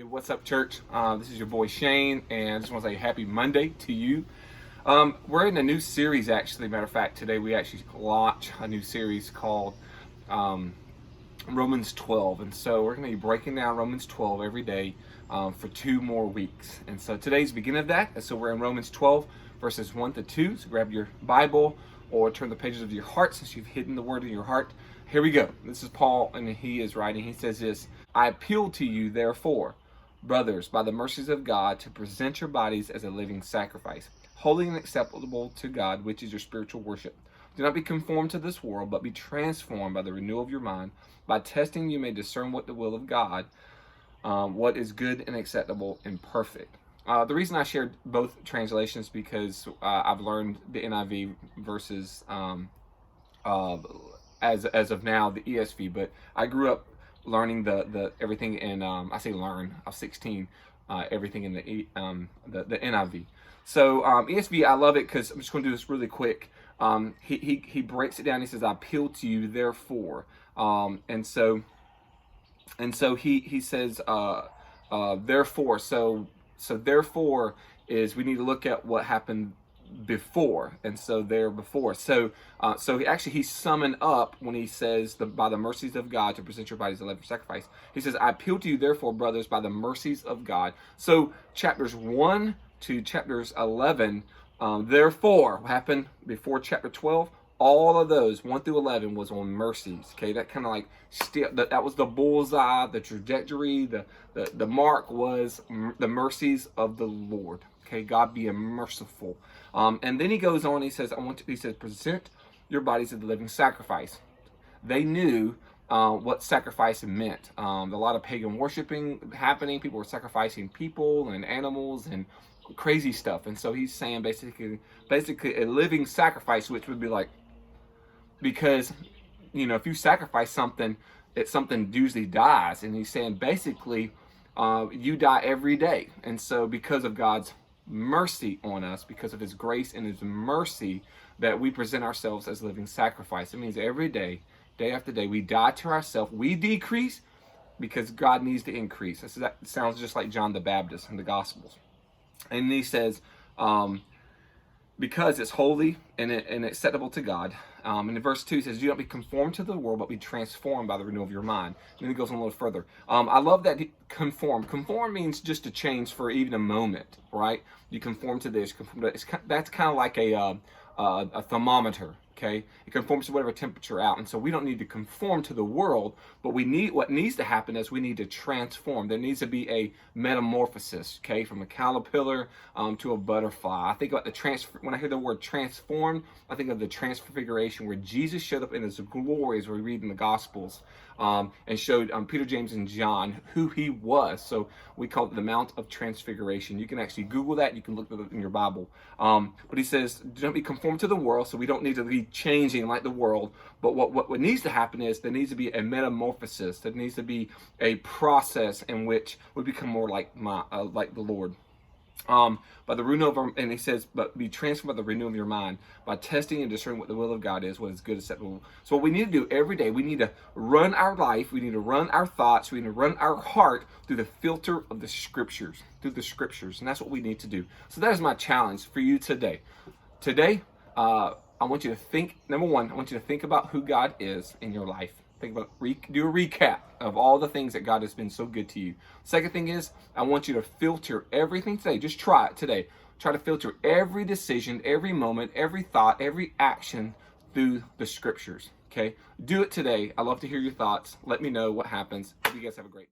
Hey, what's up, church? This is your boy Shane, and I just want to say happy Monday to you. We're in a new series, actually. Matter of fact, today we actually launch a new series called Romans 12. And so we're going to be breaking down Romans 12 every day for 2 more weeks. And so today's the beginning of that. And so we're in Romans 12, verses 1 to 2. So grab your Bible or turn the pages of your heart since you've hidden the word in your heart. Here we go. This is Paul, and he is writing. He says this: I appeal to you, therefore, brothers, by the mercies of God, to present your bodies as a living sacrifice, holy and acceptable to God, which is your spiritual worship. Do not be conformed to this world, but be transformed by the renewal of your mind. By testing, you may discern what the will of God, what is good and acceptable and perfect. The reason I shared both translations because I've learned the NIV versus as of now the ESV, but I grew up learning the everything in I say learn. I was 16, everything in the NIV. So ESV, I love it because I'm just going to do this really quick. He breaks it down. He says, "I appeal to you, therefore," and so he says, "Therefore." So therefore is we need to look at what happened before, and so there before. So he's summing up when he says by the mercies of God to present your bodies as a living sacrifice. He says, I appeal to you, therefore, brothers, by the mercies of God. So chapters 1 to chapters 11, therefore, what happened before chapter 12? All of those 1 through 11 was on mercies. Okay, that kind of like that was the bullseye, the trajectory, the mark was the mercies of the Lord. Okay, God being merciful. And then he goes on. He says, he says, present your bodies as a living sacrifice. They knew what sacrifice meant. A lot of pagan worshiping happening. People were sacrificing people and animals and crazy stuff. And so he's saying basically a living sacrifice, which would be like, because if you sacrifice something, something usually dies. And he's saying basically you die every day. And so because of God's mercy on us, because of his grace and his mercy, that we present ourselves as living sacrifice. It means every day, day after day, we die to ourselves. We decrease because God needs to increase. That sounds just like John the Baptist in the Gospels. And he says, because it's holy and acceptable to God. And in verse 2 he says, do not be conformed to the world, but be transformed by the renewal of your mind. And then he goes on a little further. I love that conform. Conform means just to change for even a moment, right? You conform to this. That's kind of like a thermometer. Okay, it conforms to whatever temperature out, and so we don't need to conform to the world, but what needs to happen is we need to transform. There needs to be a metamorphosis, okay, from a caterpillar to a butterfly. I think about when I hear the word transformed, I think of the transfiguration where Jesus showed up in his glory, as we read in the Gospels, and showed Peter, James, and John who he was. So we call it the Mount of Transfiguration. You can actually Google that. You can look it up in your Bible. But he says, don't be conformed to the world, so we don't need to be changing like the world. But what needs to happen is there needs to be a metamorphosis. There needs to be a process in which we become more like the Lord. By the renewal of and he says, but be transformed by the renewal of your mind, by testing and discerning what the will of God is, what is good, acceptable. So what we need to do every day, we need to run our life, we need to run our thoughts, we need to run our heart through the filter of the scriptures, and that's what we need to do. So that is my challenge for you today. Today, I want you to think, number one, I want you to think about who God is in your life. Think about, do a recap of all the things that God has been so good to you. Second thing is, I want you to filter everything today. Just try it today. Try to filter every decision, every moment, every thought, every action through the scriptures. Okay? Do it today. I love to hear your thoughts. Let me know what happens. Hope you guys have a great